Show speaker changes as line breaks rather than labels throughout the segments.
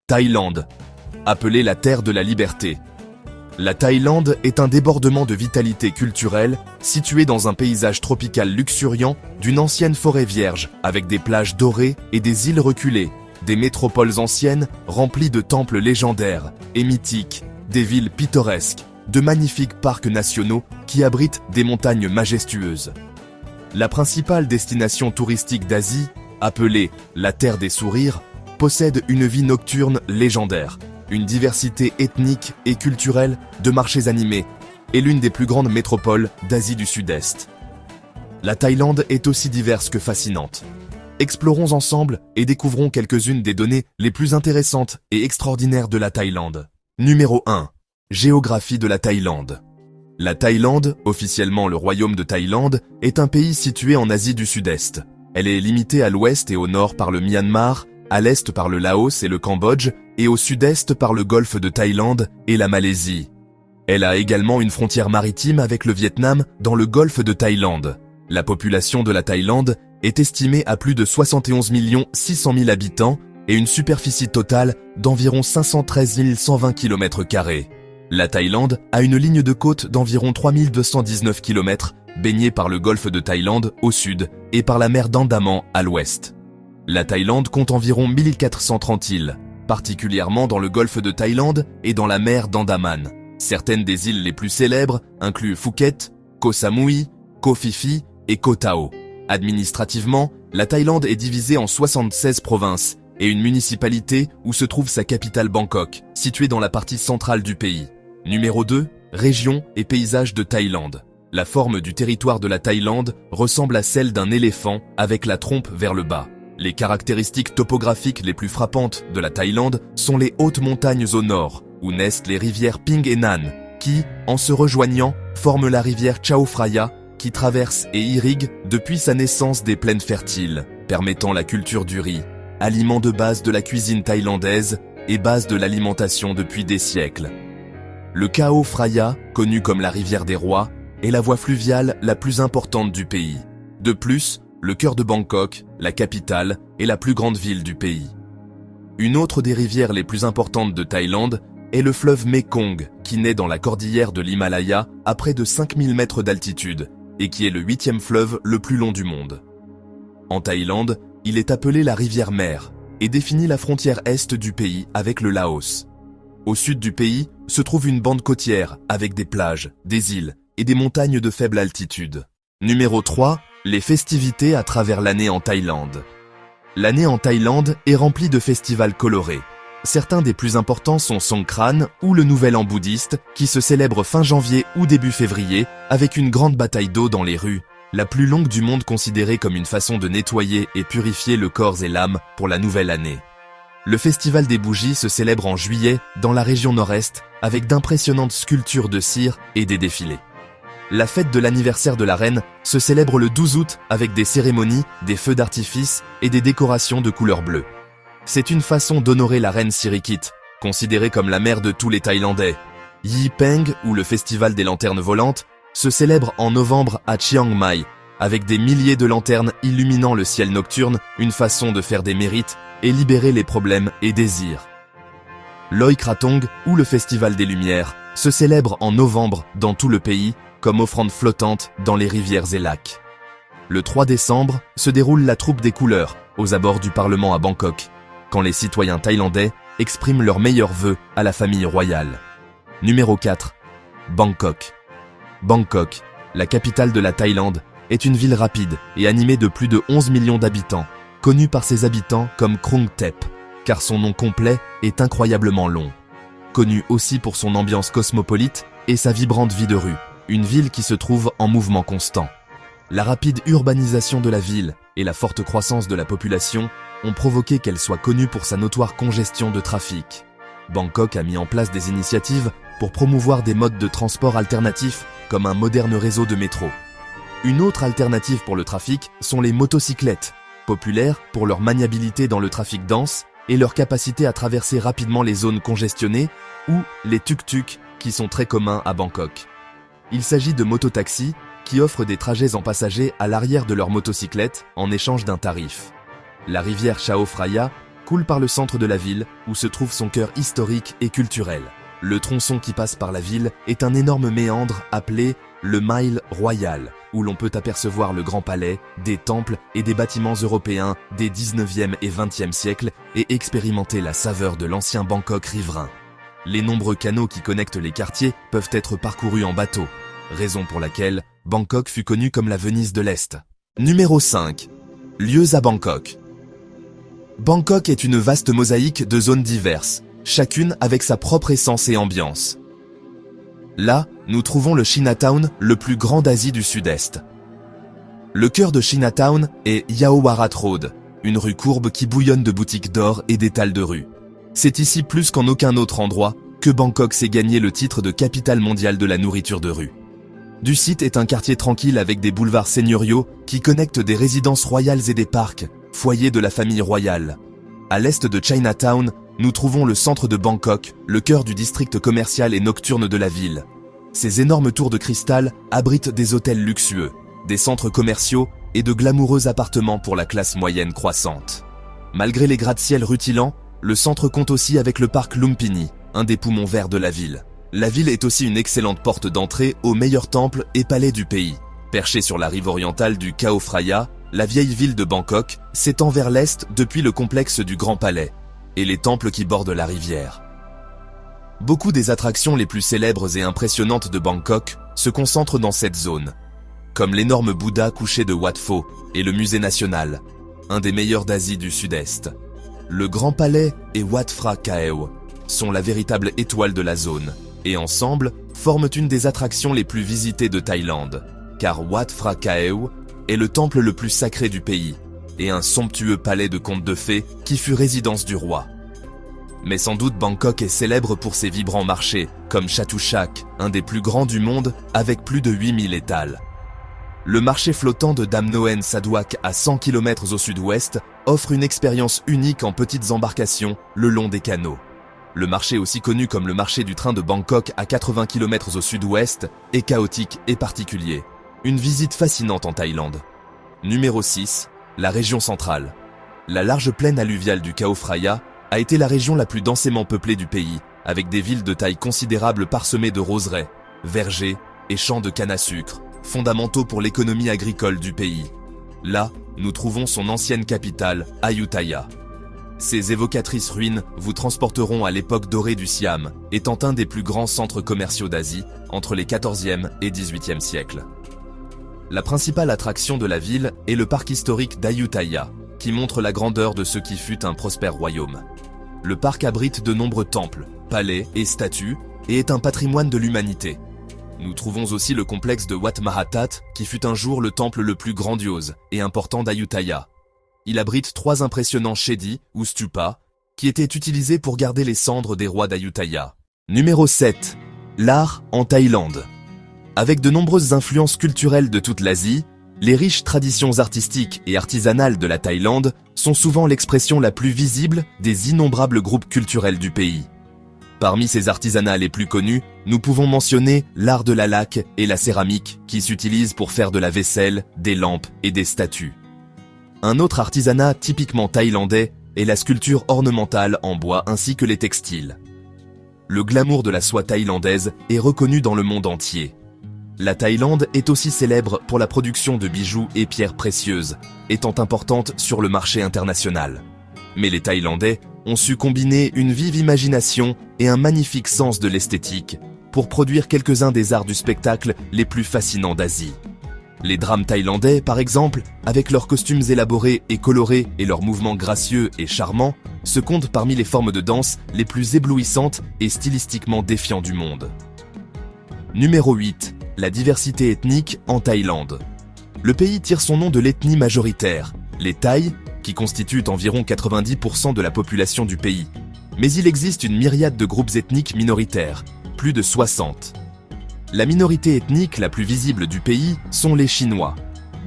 Thaïlande, appelée la terre de la liberté. La Thaïlande est un débordement de vitalité culturelle situé dans un paysage tropical luxuriant d'une ancienne forêt vierge avec des plages dorées et des îles reculées, des métropoles anciennes remplies de temples légendaires et mythiques, des villes pittoresques, de magnifiques parcs nationaux qui abritent des montagnes majestueuses. La principale destination touristique d'Asie, appelée la Terre des Sourires, possède une vie nocturne légendaire, une diversité ethnique et culturelle de marchés animés et l'une des plus grandes métropoles d'Asie du Sud-Est. La Thaïlande est aussi diverse que fascinante. Explorons ensemble et découvrons quelques-unes des données les plus intéressantes et extraordinaires de la Thaïlande. Numéro 1. Géographie de la Thaïlande. La Thaïlande, officiellement le Royaume de Thaïlande, est un pays situé en Asie du Sud-Est. Elle est limitée à l'ouest et au nord par le Myanmar, à l'est par le Laos et le Cambodge, et au sud-est par le golfe de Thaïlande et la Malaisie. Elle a également une frontière maritime avec le Vietnam dans le golfe de Thaïlande. La population de la Thaïlande est estimée à plus de 71 600 000 habitants et une superficie totale d'environ 513 120 km². La Thaïlande a une ligne de côte d'environ 3219 km, baignée par le golfe de Thaïlande au sud et par la mer d'Andaman à l'ouest. La Thaïlande compte environ 1430 îles, particulièrement dans le golfe de Thaïlande et dans la mer d'Andaman. Certaines des îles les plus célèbres incluent Phuket, Koh Samui, Koh Phi Phi et Koh Tao. Administrativement, la Thaïlande est divisée en 76 provinces et une municipalité où se trouve sa capitale Bangkok, située dans la partie centrale du pays. Numéro 2. Région et paysages de Thaïlande. La forme du territoire de la Thaïlande ressemble à celle d'un éléphant avec la trompe vers le bas. Les caractéristiques topographiques les plus frappantes de la Thaïlande sont les hautes montagnes au nord, où naissent les rivières Ping et Nan, qui, en se rejoignant, forment la rivière Chao Phraya, qui traverse et irrigue depuis sa naissance des plaines fertiles, permettant la culture du riz, aliment de base de la cuisine thaïlandaise et base de l'alimentation depuis des siècles. Le Chao Phraya, connu comme la rivière des rois, est la voie fluviale la plus importante du pays. De plus, le cœur de Bangkok, la capitale, est la plus grande ville du pays. Une autre des rivières les plus importantes de Thaïlande est le fleuve Mekong, qui naît dans la cordillère de l'Himalaya à près de 5000 mètres d'altitude et qui est le 8e fleuve le plus long du monde. En Thaïlande, il est appelé la rivière Mère et définit la frontière est du pays avec le Laos. Au sud du pays se trouve une bande côtière avec des plages, des îles et des montagnes de faible altitude. Numéro 3. Les festivités à travers l'année en Thaïlande. L'année en Thaïlande est remplie de festivals colorés. Certains des plus importants sont Songkran ou le Nouvel An bouddhiste qui se célèbre fin janvier ou début février avec une grande bataille d'eau dans les rues, la plus longue du monde considérée comme une façon de nettoyer et purifier le corps et l'âme pour la nouvelle année. Le festival des bougies se célèbre en juillet dans la région nord-est avec d'impressionnantes sculptures de cire et des défilés. La fête de l'anniversaire de la reine se célèbre le 12 août avec des cérémonies, des feux d'artifice et des décorations de couleur bleue. C'est une façon d'honorer la reine Sirikit, considérée comme la mère de tous les Thaïlandais. Yi Peng, ou le festival des lanternes volantes, se célèbre en novembre à Chiang Mai, avec des milliers de lanternes illuminant le ciel nocturne, une façon de faire des mérites et libérer les problèmes et désirs. Loi Krathong, ou le festival des lumières, se célèbre en novembre dans tout le pays, comme offrande flottante dans les rivières et lacs. Le 3 décembre se déroule la Troupe des couleurs aux abords du Parlement à Bangkok, quand les citoyens thaïlandais expriment leurs meilleurs vœux à la famille royale. Numéro 4. Bangkok. Bangkok, la capitale de la Thaïlande, est une ville rapide et animée de plus de 11 millions d'habitants, connue par ses habitants comme Krung Thep, car son nom complet est incroyablement long. Connue aussi pour son ambiance cosmopolite et sa vibrante vie de rue. Une ville qui se trouve en mouvement constant. La rapide urbanisation de la ville et la forte croissance de la population ont provoqué qu'elle soit connue pour sa notoire congestion de trafic. Bangkok a mis en place des initiatives pour promouvoir des modes de transport alternatifs comme un moderne réseau de métro. Une autre alternative pour le trafic sont les motocyclettes, populaires pour leur maniabilité dans le trafic dense et leur capacité à traverser rapidement les zones congestionnées, ou les tuk-tuk qui sont très communs à Bangkok. Il s'agit de mototaxis qui offrent des trajets en passagers à l'arrière de leur motocyclette en échange d'un tarif. La rivière Chao Phraya coule par le centre de la ville, où se trouve son cœur historique et culturel. Le tronçon qui passe par la ville est un énorme méandre appelé le Mile Royal, où l'on peut apercevoir le Grand Palais, des temples et des bâtiments européens des 19e et 20e siècles et expérimenter la saveur de l'ancien Bangkok riverain. Les nombreux canaux qui connectent les quartiers peuvent être parcourus en bateau, raison pour laquelle Bangkok fut connue comme la Venise de l'Est. Numéro 5. Lieux à Bangkok. Bangkok est une vaste mosaïque de zones diverses, chacune avec sa propre essence et ambiance. Là, nous trouvons le Chinatown, le plus grand d'Asie du Sud-Est. Le cœur de Chinatown est Yaowarat Road, une rue courbe qui bouillonne de boutiques d'or et d'étals de rue. C'est ici plus qu'en aucun autre endroit que Bangkok s'est gagné le titre de capitale mondiale de la nourriture de rue. Du site est un quartier tranquille avec des boulevards seigneuriaux qui connectent des résidences royales et des parcs, foyers de la famille royale. À l'est de Chinatown, nous trouvons le centre de Bangkok, le cœur du district commercial et nocturne de la ville. Ces énormes tours de cristal abritent des hôtels luxueux, des centres commerciaux et de glamoureux appartements pour la classe moyenne croissante. Malgré les gratte-ciel rutilants, le centre compte aussi avec le parc Lumpini, un des poumons verts de la ville. La ville est aussi une excellente porte d'entrée aux meilleurs temples et palais du pays. Perchée sur la rive orientale du Chao Phraya, la vieille ville de Bangkok s'étend vers l'est depuis le complexe du Grand Palais et les temples qui bordent la rivière. Beaucoup des attractions les plus célèbres et impressionnantes de Bangkok se concentrent dans cette zone, comme l'énorme Bouddha couché de Wat Pho et le musée national, un des meilleurs d'Asie du Sud-Est. Le Grand Palais et Wat Phra Kaew sont la véritable étoile de la zone, et ensemble forment une des attractions les plus visitées de Thaïlande, car Wat Phra Kaew est le temple le plus sacré du pays, et un somptueux palais de contes de fées qui fut résidence du roi. Mais sans doute Bangkok est célèbre pour ses vibrants marchés, comme Chatuchak, un des plus grands du monde, avec plus de 8000 étals. Le marché flottant de Dam Noen Sadwak à 100 km au sud-ouest offre une expérience unique en petites embarcations le long des canaux. Le marché aussi connu comme le marché du train de Bangkok à 80 km au sud-ouest est chaotique et particulier. Une visite fascinante en Thaïlande. Numéro 6. La région centrale. La large plaine alluviale du Chao Phraya a été la région la plus densément peuplée du pays, avec des villes de taille considérable parsemées de roseraies, vergers et champs de canne à sucre, fondamentaux pour l'économie agricole du pays. Là, nous trouvons son ancienne capitale, Ayutthaya. Ces évocatrices ruines vous transporteront à l'époque dorée du Siam, étant un des plus grands centres commerciaux d'Asie entre les 14e et 18e siècles. La principale attraction de la ville est le parc historique d'Ayutthaya, qui montre la grandeur de ce qui fut un prospère royaume. Le parc abrite de nombreux temples, palais et statues et est un patrimoine de l'humanité. Nous trouvons aussi le complexe de Wat Mahathat, qui fut un jour le temple le plus grandiose et important d'Ayutthaya. Il abrite 3 impressionnants chedis ou stupas qui étaient utilisés pour garder les cendres des rois d'Ayutthaya. Numéro 7. L'art en Thaïlande. Avec de nombreuses influences culturelles de toute l'Asie, les riches traditions artistiques et artisanales de la Thaïlande sont souvent l'expression la plus visible des innombrables groupes culturels du pays. Parmi ces artisanats les plus connus, nous pouvons mentionner l'art de la laque et la céramique qui s'utilisent pour faire de la vaisselle, des lampes et des statues. Un autre artisanat typiquement thaïlandais est la sculpture ornementale en bois ainsi que les textiles. Le glamour de la soie thaïlandaise est reconnu dans le monde entier. La Thaïlande est aussi célèbre pour la production de bijoux et pierres précieuses, étant importante sur le marché international. Mais les Thaïlandais ont su combiner une vive imagination et un magnifique sens de l'esthétique pour produire quelques-uns des arts du spectacle les plus fascinants d'Asie. Les drames thaïlandais, par exemple, avec leurs costumes élaborés et colorés et leurs mouvements gracieux et charmants, se comptent parmi les formes de danse les plus éblouissantes et stylistiquement défiants du monde. Numéro 8. La diversité ethnique en Thaïlande. Le pays tire son nom de l'ethnie majoritaire, les Thaïs, qui constituent environ 90% de la population du pays. Mais il existe une myriade de groupes ethniques minoritaires, plus de 60. La minorité ethnique la plus visible du pays sont les Chinois,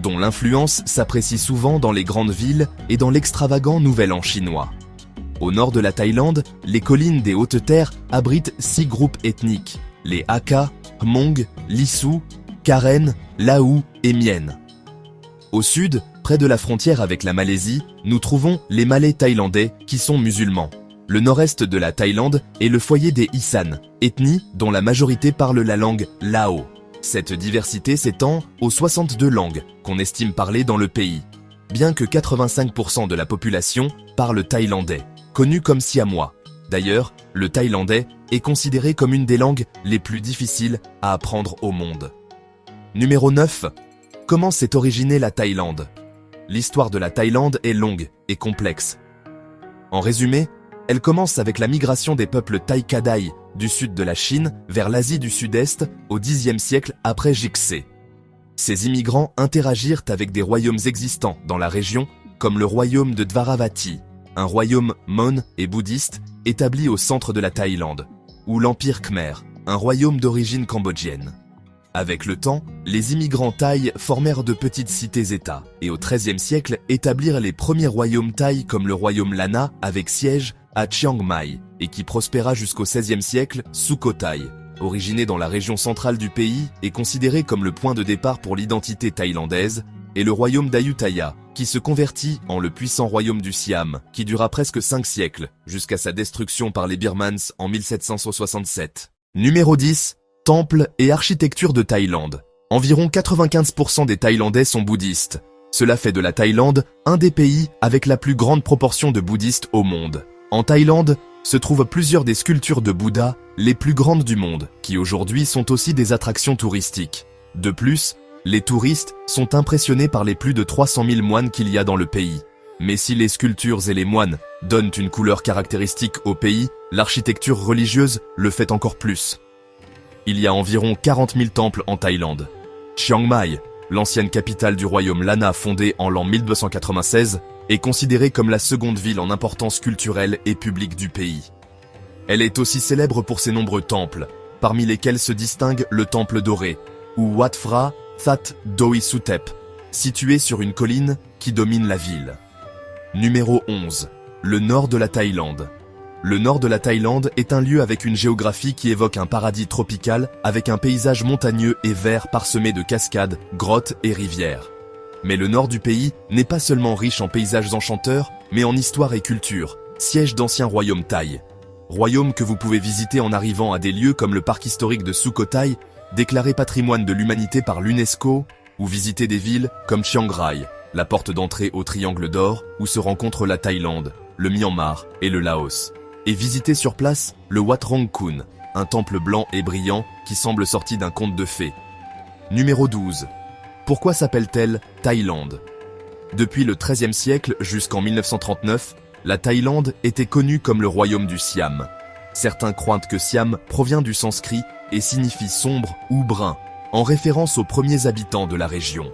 dont l'influence s'apprécie souvent dans les grandes villes et dans l'extravagant Nouvel An chinois. Au nord de la Thaïlande, les collines des Hautes Terres abritent 6 groupes ethniques, les Hakka, Hmong, Lisu, Karen, Lau et Mien. Au sud, Près de la frontière avec la Malaisie, nous trouvons les Malais thaïlandais qui sont musulmans. Le nord-est de la Thaïlande est le foyer des Isan, ethnie dont la majorité parle la langue Lao. Cette diversité s'étend aux 62 langues qu'on estime parler dans le pays, bien que 85% de la population parle thaïlandais, connu comme siamois. D'ailleurs, le thaïlandais est considéré comme une des langues les plus difficiles à apprendre au monde. Numéro 9. Comment s'est originée la Thaïlande? L'histoire de la Thaïlande est longue et complexe. En résumé, elle commence avec la migration des peuples Thaï Kadai du sud de la Chine vers l'Asie du Sud-Est au Xe siècle après Jigsaw. Ces immigrants interagirent avec des royaumes existants dans la région, comme le royaume de Dvaravati, un royaume mon et bouddhiste établi au centre de la Thaïlande, ou l'Empire Khmer, un royaume d'origine cambodgienne. Avec le temps, les immigrants thaïs formèrent de petites cités-États et au XIIIe siècle établirent les premiers royaumes thaïs comme le royaume Lana avec siège à Chiang Mai et qui prospéra jusqu'au XVIe siècle, Sukhothai, originé dans la région centrale du pays et considéré comme le point de départ pour l'identité thaïlandaise, et le royaume d'Ayutthaya, qui se convertit en le puissant royaume du Siam, qui dura presque 5 siècles, jusqu'à sa destruction par les Birmans en 1767. Numéro 10. Temple et architecture de Thaïlande. Environ 95% des Thaïlandais sont bouddhistes. Cela fait de la Thaïlande un des pays avec la plus grande proportion de bouddhistes au monde. En Thaïlande, se trouvent plusieurs des sculptures de Bouddha les plus grandes du monde, qui aujourd'hui sont aussi des attractions touristiques. De plus, les touristes sont impressionnés par les plus de 300 000 moines qu'il y a dans le pays. Mais si les sculptures et les moines donnent une couleur caractéristique au pays, l'architecture religieuse le fait encore plus. Il y a environ 40 000 temples en Thaïlande. Chiang Mai, l'ancienne capitale du royaume Lana fondée en l'an 1296, est considérée comme la seconde ville en importance culturelle et publique du pays. Elle est aussi célèbre pour ses nombreux temples, parmi lesquels se distingue le temple doré, ou Wat Phra That Doi Suthep, situé sur une colline qui domine la ville. Numéro 11. Le nord de la Thaïlande. Le nord de la Thaïlande est un lieu avec une géographie qui évoque un paradis tropical avec un paysage montagneux et vert parsemé de cascades, grottes et rivières. Mais le nord du pays n'est pas seulement riche en paysages enchanteurs, mais en histoire et culture, siège d'anciens royaumes thaïs. Royaumes que vous pouvez visiter en arrivant à des lieux comme le parc historique de Sukhothai, déclaré patrimoine de l'humanité par l'UNESCO, ou visiter des villes comme Chiang Rai, la porte d'entrée au Triangle d'Or où se rencontrent la Thaïlande, le Myanmar et le Laos. Et visiter sur place le Wat Rong Khun, un temple blanc et brillant qui semble sorti d'un conte de fées. Numéro 12. Pourquoi s'appelle-t-elle Thaïlande? Depuis le XIIIe siècle jusqu'en 1939, la Thaïlande était connue comme le royaume du Siam. Certains croient que Siam provient du sanskrit et signifie sombre ou brun, en référence aux premiers habitants de la région.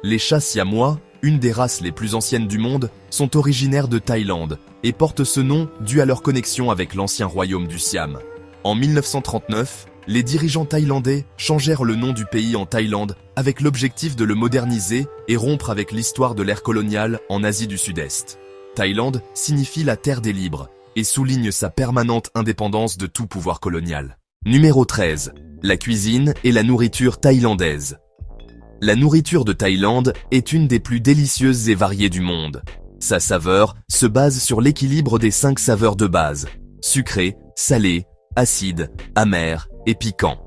Les chats siamois, une des races les plus anciennes du monde, sont originaires de Thaïlande et portent ce nom dû à leur connexion avec l'ancien royaume du Siam. En 1939, les dirigeants thaïlandais changèrent le nom du pays en Thaïlande avec l'objectif de le moderniser et rompre avec l'histoire de l'ère coloniale en Asie du Sud-Est. Thaïlande signifie la terre des libres et souligne sa permanente indépendance de tout pouvoir colonial. Numéro 13. La cuisine et la nourriture thaïlandaise. La nourriture de Thaïlande est une des plus délicieuses et variées du monde. Sa saveur se base sur l'équilibre des 5 saveurs de base: sucré, salé, acide, amer et piquant.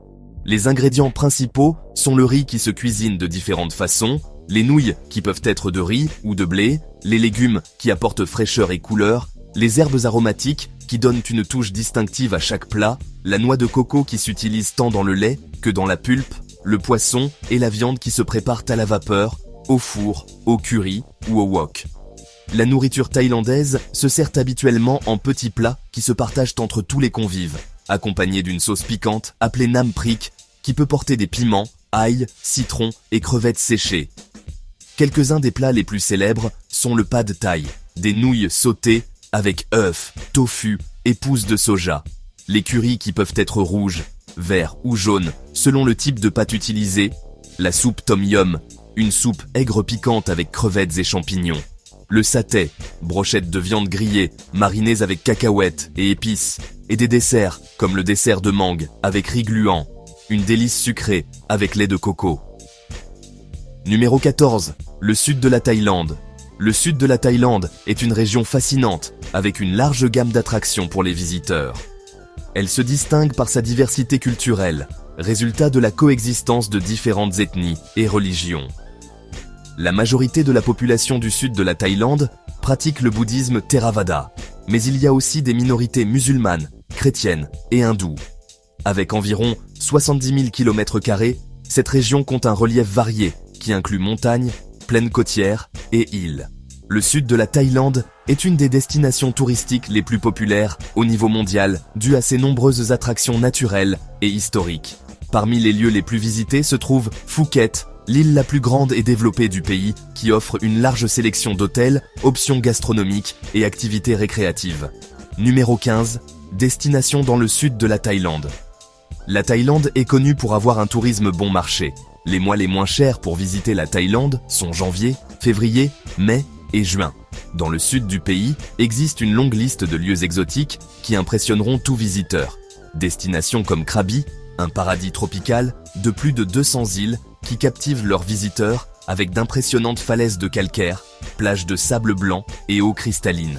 Les ingrédients principaux sont le riz qui se cuisine de différentes façons, les nouilles qui peuvent être de riz ou de blé, les légumes qui apportent fraîcheur et couleur, les herbes aromatiques qui donnent une touche distinctive à chaque plat, la noix de coco qui s'utilise tant dans le lait que dans la pulpe, le poisson et la viande qui se préparent à la vapeur, au four, au curry ou au wok. La nourriture thaïlandaise se sert habituellement en petits plats qui se partagent entre tous les convives, accompagnés d'une sauce piquante appelée nam prik, qui peut porter des piments, ail, citron et crevettes séchées. Quelques-uns des plats les plus célèbres sont le pad thai, des nouilles sautées avec œufs, tofu et pousses de soja. Les currys qui peuvent être rouges, verts ou jaunes selon le type de pâte utilisée. La soupe tom yum, une soupe aigre piquante avec crevettes et champignons. Le satay, brochettes de viande grillée, marinées avec cacahuètes et épices. Et des desserts, comme le dessert de mangue avec riz gluant. Une délice sucrée avec lait de coco. Numéro 14. Le sud de la Thaïlande. Le sud de la Thaïlande est une région fascinante, avec une large gamme d'attractions pour les visiteurs. Elle se distingue par sa diversité culturelle, résultat de la coexistence de différentes ethnies et religions. La majorité de la population du sud de la Thaïlande pratique le bouddhisme Theravada, mais il y a aussi des minorités musulmanes, chrétiennes et hindoues. Avec environ 70 000 km², cette région compte un relief varié qui inclut montagnes, plaines côtières et îles. Le sud de la Thaïlande est une des destinations touristiques les plus populaires au niveau mondial due à ses nombreuses attractions naturelles et historiques. Parmi les lieux les plus visités se trouve Phuket, l'île la plus grande et développée du pays qui offre une large sélection d'hôtels, options gastronomiques et activités récréatives. Numéro 15. Destination dans le sud de la Thaïlande. La Thaïlande est connue pour avoir un tourisme bon marché. Les mois les moins chers pour visiter la Thaïlande sont janvier, février, mai et juin. Dans le sud du pays, existe une longue liste de lieux exotiques qui impressionneront tout visiteur. Destinations comme Krabi, un paradis tropical de plus de 200 îles qui captivent leurs visiteurs avec d'impressionnantes falaises de calcaire, plages de sable blanc et eau cristalline.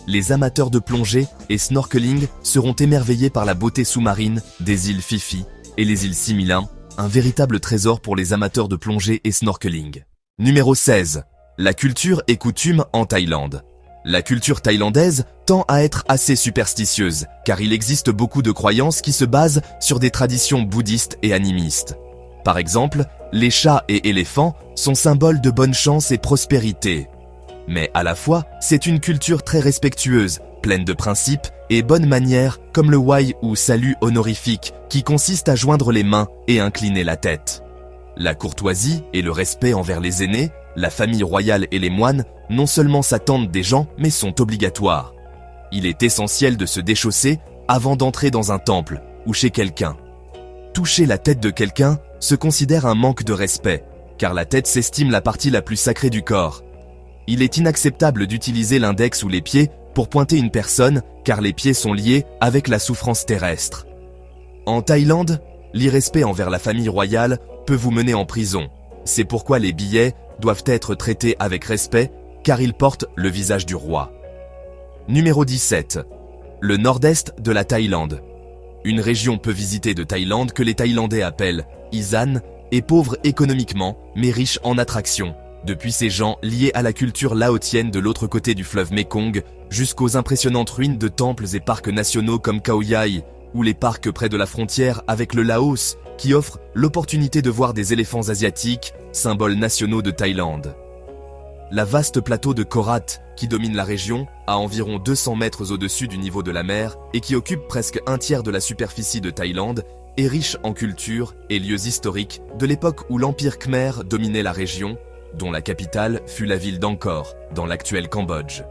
Les amateurs de plongée et snorkeling seront émerveillés par la beauté sous-marine des îles Phi Phi et les îles Similin, un véritable trésor pour les amateurs de plongée et snorkeling. Numéro 16. La culture et coutumes en Thaïlande. La culture thaïlandaise tend à être assez superstitieuse, car il existe beaucoup de croyances qui se basent sur des traditions bouddhistes et animistes. Par exemple, les chats et éléphants sont symboles de bonne chance et prospérité. Mais à la fois, c'est une culture très respectueuse, pleine de principes et bonnes manières, comme le Wai ou salut honorifique, qui consiste à joindre les mains et incliner la tête. La courtoisie et le respect envers les aînés, la famille royale et les moines, non seulement s'attendent des gens, mais sont obligatoires. Il est essentiel de se déchausser avant d'entrer dans un temple ou chez quelqu'un. Toucher la tête de quelqu'un se considère un manque de respect, car la tête s'estime la partie la plus sacrée du corps. Il est inacceptable d'utiliser l'index ou les pieds pour pointer une personne, car les pieds sont liés avec la souffrance terrestre. En Thaïlande, l'irrespect envers la famille royale peut vous mener en prison. C'est pourquoi les billets doivent être traités avec respect, car ils portent le visage du roi. Numéro 17. Le nord-est de la Thaïlande. Une région peu visitée de Thaïlande que les Thaïlandais appellent Isan est pauvre économiquement, mais riche en attractions. Depuis ses gens liés à la culture laotienne de l'autre côté du fleuve Mekong, jusqu'aux impressionnantes ruines de temples et parcs nationaux comme Khao Yai, ou les parcs près de la frontière avec le Laos, qui offrent l'opportunité de voir des éléphants asiatiques, symboles nationaux de Thaïlande. La vaste plateau de Korat, qui domine la région, à environ 200 mètres au-dessus du niveau de la mer et qui occupe presque un tiers de la superficie de Thaïlande, est riche en culture et lieux historiques de l'époque où l'Empire Khmer dominait la région, dont la capitale fut la ville d'Angkor, dans l'actuel Cambodge.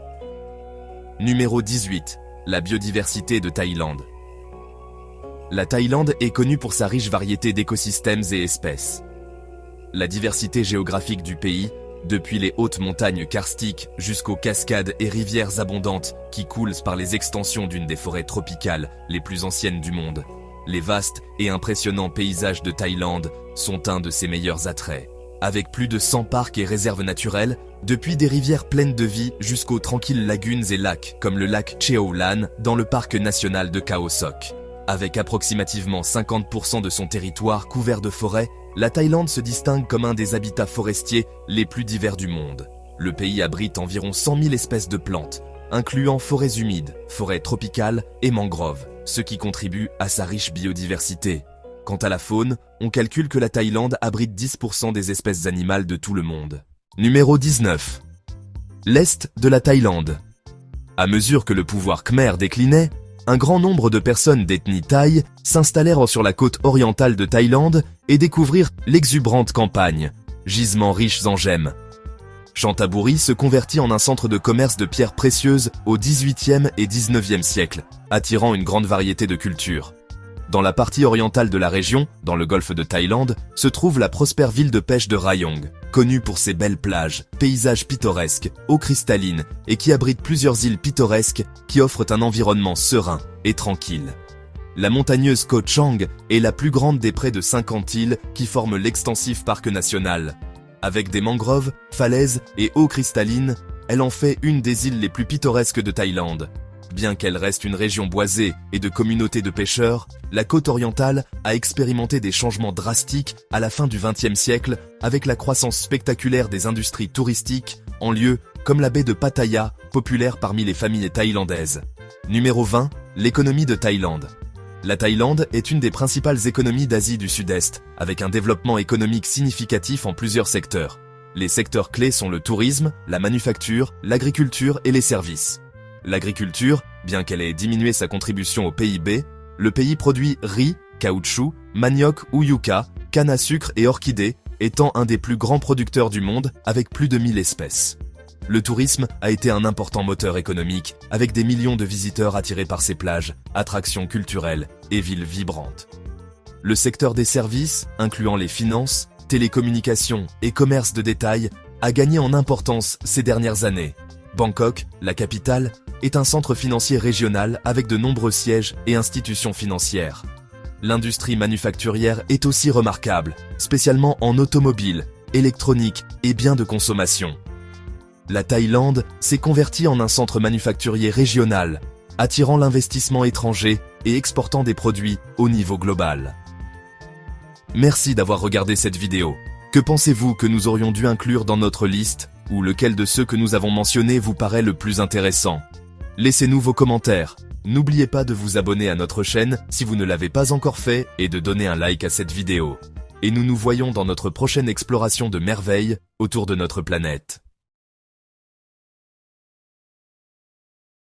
Numéro 18. La biodiversité de Thaïlande. La Thaïlande est connue pour sa riche variété d'écosystèmes et espèces. La diversité géographique du pays, depuis les hautes montagnes karstiques jusqu'aux cascades et rivières abondantes qui coulent par les extensions d'une des forêts tropicales les plus anciennes du monde. Les vastes et impressionnants paysages de Thaïlande sont un de ses meilleurs attraits. Avec plus de 100 parcs et réserves naturelles, depuis des rivières pleines de vie jusqu'aux tranquilles lagunes et lacs comme le lac Cheo Lan dans le parc national de Khao Sok. Avec approximativement 50% de son territoire couvert de forêts, la Thaïlande se distingue comme un des habitats forestiers les plus divers du monde. Le pays abrite environ 100 000 espèces de plantes, incluant forêts humides, forêts tropicales et mangroves, ce qui contribue à sa riche biodiversité. Quant à la faune, on calcule que la Thaïlande abrite 10% des espèces animales de tout le monde. Numéro 19. L'Est de la Thaïlande. À mesure que le pouvoir khmer déclinait, un grand nombre de personnes d'ethnie thaï s'installèrent sur la côte orientale de Thaïlande et découvrirent l'exubérante campagne, gisements riches en gemmes. Chantaburi se convertit en un centre de commerce de pierres précieuses au XVIIIe et XIXe siècle, attirant une grande variété de cultures. Dans la partie orientale de la région, dans le golfe de Thaïlande, se trouve la prospère ville de pêche de Rayong, connue pour ses belles plages, paysages pittoresques, eau cristalline et qui abrite plusieurs îles pittoresques qui offrent un environnement serein et tranquille. La montagneuse Koh Chang est la plus grande des près de 50 îles qui forment l'extensif parc national. Avec des mangroves, falaises et eaux cristallines, elle en fait une des îles les plus pittoresques de Thaïlande. Bien qu'elle reste une région boisée et de communautés de pêcheurs, la côte orientale a expérimenté des changements drastiques à la fin du XXe siècle avec la croissance spectaculaire des industries touristiques en lieux comme la baie de Pattaya, populaire parmi les familles thaïlandaises. Numéro 20, l'économie de Thaïlande. La Thaïlande est une des principales économies d'Asie du Sud-Est, avec un développement économique significatif en plusieurs secteurs. Les secteurs clés sont le tourisme, la manufacture, l'agriculture et les services. L'agriculture, bien qu'elle ait diminué sa contribution au PIB, le pays produit riz, caoutchouc, manioc ou yucca, canne à sucre et orchidées, étant un des plus grands producteurs du monde avec plus de 1000 espèces. Le tourisme a été un important moteur économique, avec des millions de visiteurs attirés par ses plages, attractions culturelles et villes vibrantes. Le secteur des services, incluant les finances, télécommunications et commerce de détail, a gagné en importance ces dernières années. Bangkok, la capitale, est un centre financier régional avec de nombreux sièges et institutions financières. L'industrie manufacturière est aussi remarquable, spécialement en automobile, électronique et biens de consommation. La Thaïlande s'est convertie en un centre manufacturier régional, attirant l'investissement étranger et exportant des produits au niveau global. Merci d'avoir regardé cette vidéo. Que pensez-vous que nous aurions dû inclure dans notre liste, ou lequel de ceux que nous avons mentionnés vous paraît le plus intéressant? Laissez-nous vos commentaires. N'oubliez pas de vous abonner à notre chaîne si vous ne l'avez pas encore fait et de donner un like à cette vidéo. Et nous nous voyons dans notre prochaine exploration de merveilles autour de notre planète.